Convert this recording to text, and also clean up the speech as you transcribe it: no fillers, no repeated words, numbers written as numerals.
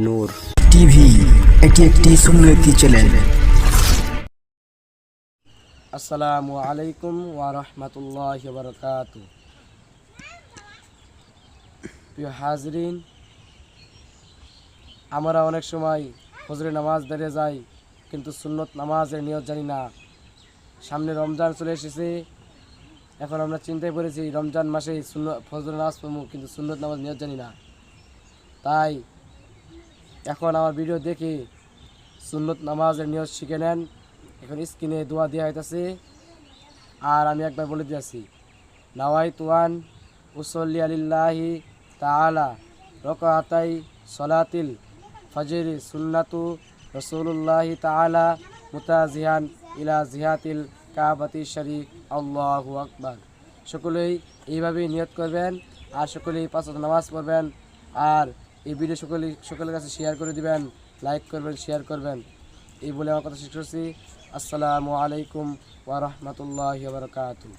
নূর TV, এটি একটি সুন্নতি চ্যানেল। আসসালামু আলাইকুম ওয়া রাহমাতুল্লাহি ওয়া বারাকাতুহু। প্রিয় হাজরিন, আমরা অনেক সময় ফজরের নামাজ দাঁড়িয়ে যাই, কিন্তু সুন্নত নামাজের নিয়ত জানি না। সামনে রমজান চলে এসেছে, এখন আমরা চিন্তায় পড়েছি রমজান মাসে ফজরের নামাজ পড়বো, কিন্তু সুন্নত নামাজ নিয়ত জানি না। তাই এখন আমার ভিডিও দেখে সুন্নত নামাজের নিয়ত শিখে নেন। এখন স্ক্রিনে দোয়া দেওয়া হইতেছে, আর আমি একবার বলে দিয়েছি, নাওয়াইতু আন উসল্লি আলিল্লাহি তাআলা রাকাতাই সলাতিল ফজরি সুন্নাতু রাসূলুল্লাহি তাআলা মুতাজিহান ইলা জিহাতিল কাবাতি শরীফ। আল্লাহু আকবার। সকলেই এইভাবেই নিয়ত করবেন, আর সকলেই 5 ওয়াক্ত নামাজ পড়বেন, আর এই ভিডিও সকলের কাছে শেয়ার করে দিবেন, লাইক করবেন, শেয়ার করবেন। এই বলে আমার কথা শেষ করছি। আসসালামু আলাইকুম ওয়া রাহমাতুল্লাহি ওয়া বারাকাতুহু।